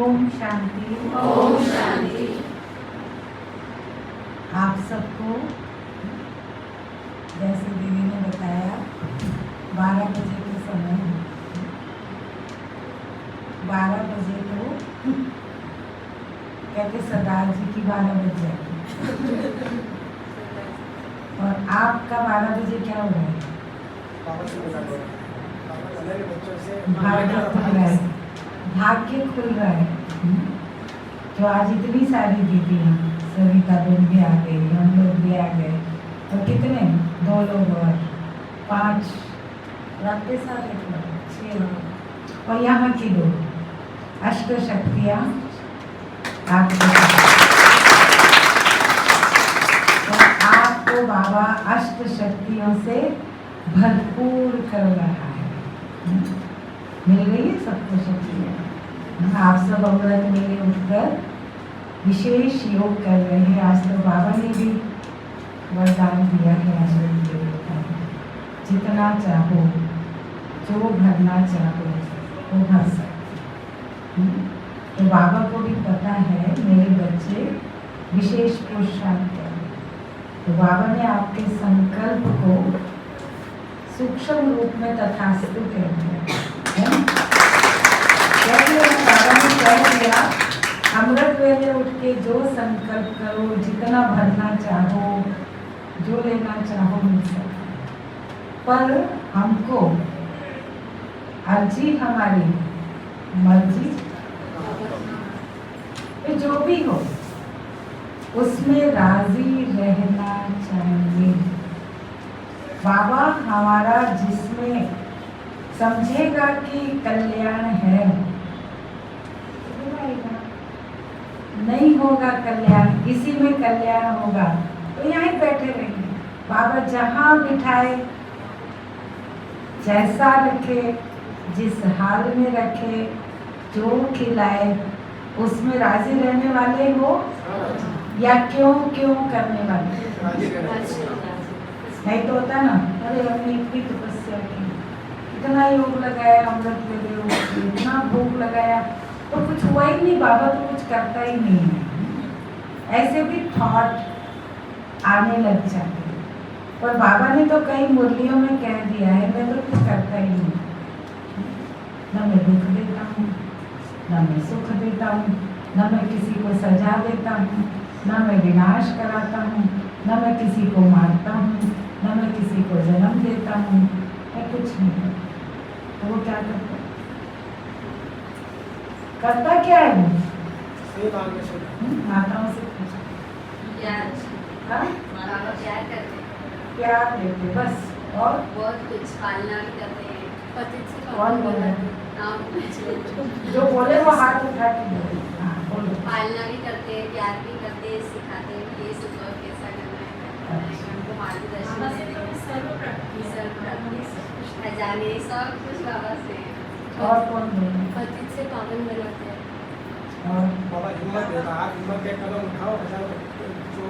ओम शांति। ओम शांति। आप सबको जैसे दीदी ने बताया 12 बजे के समय 12 बजे तो कहते सरदार जी की 12 बज जाएगी और आपका 12 बजे क्या हो रहा है? भाग्य खुल रहा है। तो आज इतनी सारी दीदियाँ, सविता बहन भी आ गई, हम लोग भी आ गए और कितने 2 लोग और 5 रखते सारे 6 और यहाँ की 2 अष्ट शक्तियाँ आपको बाबा अष्ट शक्तियों से भरपूर कर रहा है। मिल रही है सबको शक्तियाँ। आप सब अमृत में उठकर विशेष योग कर रहे हैं। आज तो बाबा ने भी वरदान दिया है अमृत लेने का, जितना चाहो जो भरना चाहो वो भर सकते। तो बाबा को भी पता है मेरे बच्चे विशेष पुरुषार्थ करें, तो बाबा ने आपके संकल्प को सूक्ष्म रूप में तथास्तु कह दिया। बाबा ने कह दिया अमृत वेले उठ के जो संकल्प करो, जितना भरना चाहो, जो लेना चाहो मिल सकता। पर हमको अर्जी हमारी मर्जी जो भी हो उसमें राजी रहना चाहिए। बाबा हमारा जिसमें समझेगा कि कल्याण है, नहीं होगा कल्याण, इसी में कल्याण होगा तो यहीं बैठे रहेंगे। बाबा जहाँ बिठाए, जैसा रखे, जिस हाल में रखे, जो खिलाए उसमें राजी रहने वाले हो या क्यों क्यों करने वाले? नहीं तो होता ना, अरे हमने इतनी तपस्या की, इतना योग लगाया, अमृत ले लो, इतना भोग लगाया तो कुछ हुआ ही नहीं, बाबा तो कुछ करता ही नहीं है। ऐसे भी थॉट आने लग जाते हैं। पर बाबा ने तो कई मुरलियों में कह दिया है मैं तो कुछ करता ही नहीं, न मैं दुख देता हूँ, न मैं सुख देता हूँ, न मैं किसी को सजा देता हूँ, न मैं विनाश कराता हूँ, न मैं किसी को मारता हूँ, न मैं किसी को जन्म देता हूँ, मैं कुछ नहीं करता। तो वो क्या करता? करता क्या है वो? माताओं से प्यार देते बस, और बहुत कुछ पालना भी करते हैं, पति से कौन बोला? जो बोले वो हाथ उठा के बोले। हाँ बोलो। पालना भी करते हैं, प्यार भी करते हैं, सिखाते हैं कि ये सुबह कैसा करना है, उनको मार्गदर्शन खजाने सब कुछ बाबा से। और कौन बोले? पति से पावन बनाते हैं। और बाबा हिम्मत देता है, हिम्मत के कदम उठाओ, जो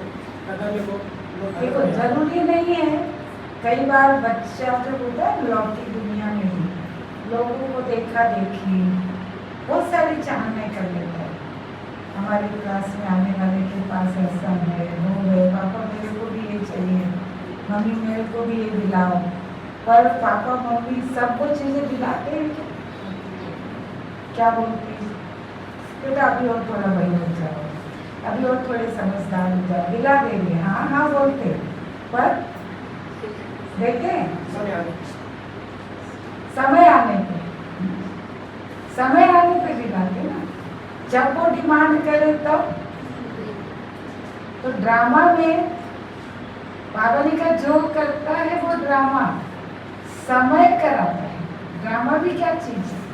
कदम को देखो जरूरी नहीं है। कई बार बच्चा जो होता है लौकिक दुनिया में ही लोगों को देखा देखी बहुत सारी चाहने कर लेता है। हमारी क्लास में आने वाले के पास ऐसा है, वो है, पापा मेरे को भी ये चाहिए, मम्मी मेरे को भी ये दिलाओ। पर पापा मम्मी सब वो चीज़ें दिलाते हैं क्या बोलते हैं? बेटा अभी और थोड़ा बड़ी हो जाओ, अभी और थोड़े समझदार हो जाओ, दिला देंगे। हाँ हाँ बोलते, पर देते हैं समय आने पे दिलाते ना। जब वो डिमांड करे तब तो ड्रामा में बाबा ने कहा जो करता है वो ड्रामा समय कराता है। ड्रामा भी क्या चीज है?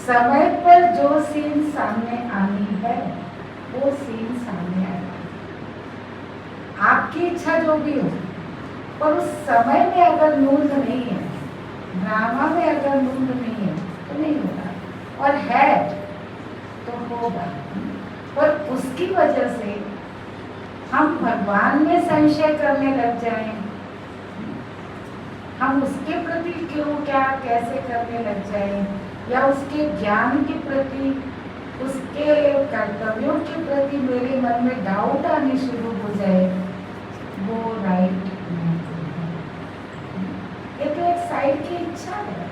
समय पर जो सीन सामने आनी है वो सीन सामने आएगा। आपकी इच्छा जो भी हो, पर उस समय में अगर नूंद नहीं है, ड्रामा में अगर नूंद नहीं है तो नहीं होगा, और है तो होगा। पर उसकी वजह से हम भगवान में संशय करने लग जाएं, हम उसके प्रति क्यों क्या कैसे करने लग जाएं, या उसके ज्ञान के प्रति, उसके कर्तव्यों के प्रति मेरे मन में डाउट आने शुरू हो जाए, वो राइट नहीं है। ये तो एक साइड की इच्छा है,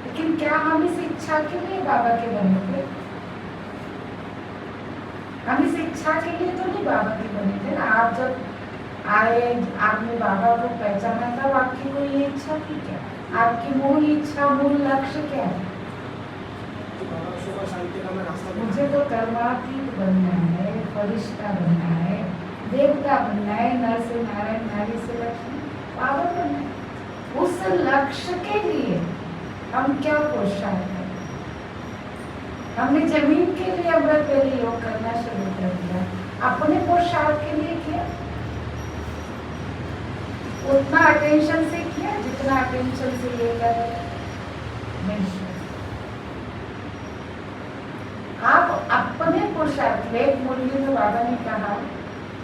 लेकिन क्या हम इस इच्छा के लिए बाबा के बने थे? हम इस इच्छा के लिए तो नहीं बाबा के बने थे ना। आप जब आए, आपने बाबा को पहचाना, तब आपकी कोई ये इच्छा थी क्या? आपकी मूल इच्छा, मूल लक्ष्य क्या है? मुझे तो कर्मातीत बनना है, फरिश्ता बनना है, देवता बनना है, नर से नारायण, नारी से लक्ष्मी, बाबा बनना है। उस लक्ष्य के लिए हम क्या पुरुषार्थ करें? हमने जमीन के लिए अमृत वेले योग करना शुरू कर दिया, अपने पुरुषार्थ के लिए किया? उतना अटेंशन से किया जितना अटेंशन से ये कर नहीं। आप अपने पुरुषार्थ, एक मूल्य में बाबा ने कहा,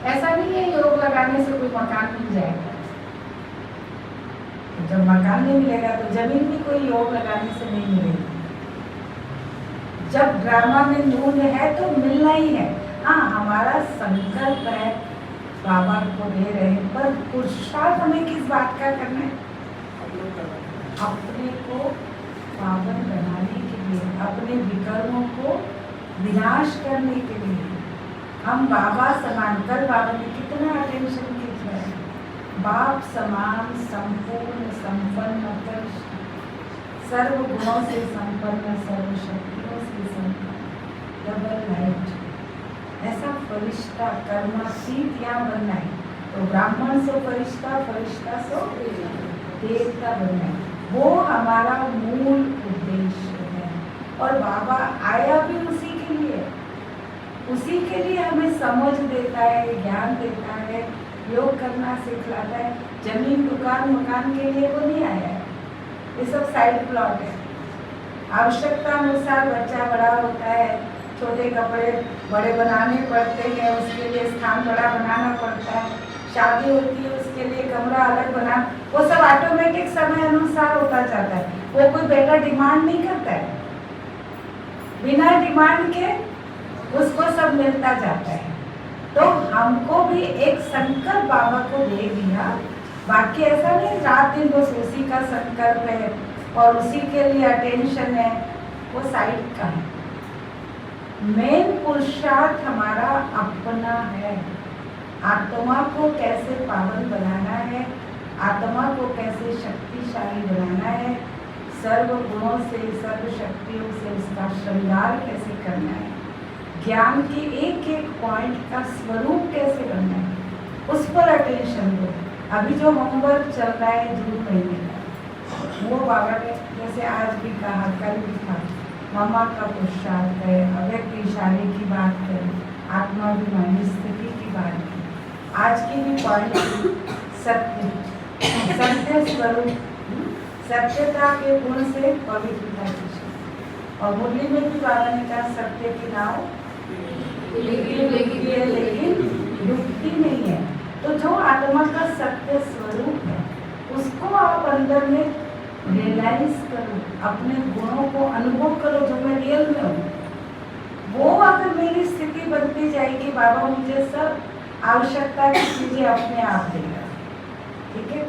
ऐसा नहीं है योग लगाने से कोई मकान मिल जाएगा। जब मकान नहीं मिलेगा तो जमीन भी कोई योग लगाने से नहीं मिलेगी। जब ड्रामा में नून है तो मिलना ही है। हाँ, हमारा संकल्प है, बाबा को दे रहे हैं, पर पुरुषार्थ हमें किस बात का करना है? अपने को पावन बनाने के लिए, अपने विकर्मों को विनाश करने के लिए। हम बाबा समान, कल बाबा ने कितना अटेंशन किया है, बाप समान, संपूर्ण, संपन्न, सर्व गुणों से संपन्न, सर्व शक्तियों से संपन्न, डबल लाइट, ऐसा फरिश्ता कर्मातीत यहाँ बनना है। तो ब्राह्मण सो फरिश्ता, फरिश्ता सो देवता बनना है, वो हमारा मूल उद्देश्य है। और बाबा आया भी उसी के लिए, उसी के लिए हमें समझ देता है, ज्ञान देता है, योग करना सिखलाता है। जमीन, दुकान, मकान के लिए वो नहीं आया है, ये सब साइड प्लॉट है। आवश्यकता अनुसार बच्चा बड़ा होता है, छोटे कपड़े बड़े बनाने पड़ते हैं, उसके लिए स्थान बड़ा बनाना पड़ता है, शादी होती है उसके लिए कमरा अलग बना, वो सब ऑटोमेटिक समय अनुसार होता जाता है। वो कोई बेटा डिमांड नहीं करता है, बिना डिमांड के उसको सब मिलता जाता है। तो हमको भी एक संकल्प बाबा को दे दिया, बाकी ऐसा नहीं रात दिन बस उसी का संकल्प है और उसी के लिए अटेंशन है, वो साइड का है। मेन पुरुषार्थ हमारा अपना है, आत्मा को कैसे पावन बनाना है, आत्मा को कैसे शक्तिशाली बनाना है, सर्व गुणों से, सर्व शक्तियों से उसका श्रृंगार कैसे करना है, ज्ञान के एक एक पॉइंट का स्वरूप कैसे बनना है, उस पर अटेंशन दो। अभी जो होमवर्क चल रहा है जून महीने का, वो बाबा ने जैसे आज भी कहा, कल भी था, मामा का पुरुषार्थ है, अव्यक्त इशारे की बात करें, आत्माभिमानी स्थिति की बात की, आज की भी पॉइंट सत्य, सत्य स्वरूप, सत्यता के गुण से पवित्रता की। और मुरली में भी बाबा ने कहा सत्य की नाव लेकिन डूबती नहीं है। तो जो आत्मा का सत्य स्वरूप है उसको आप अंदर में रियलाइज करो, अपने गुणों को अनुभव करो, जो मैं रियल में हूँ। वो अगर मेरी स्थिति बनती जाएगी, बाबा मुझे सब आवश्यकता की चीजें अपने आप देगा। ठीक है।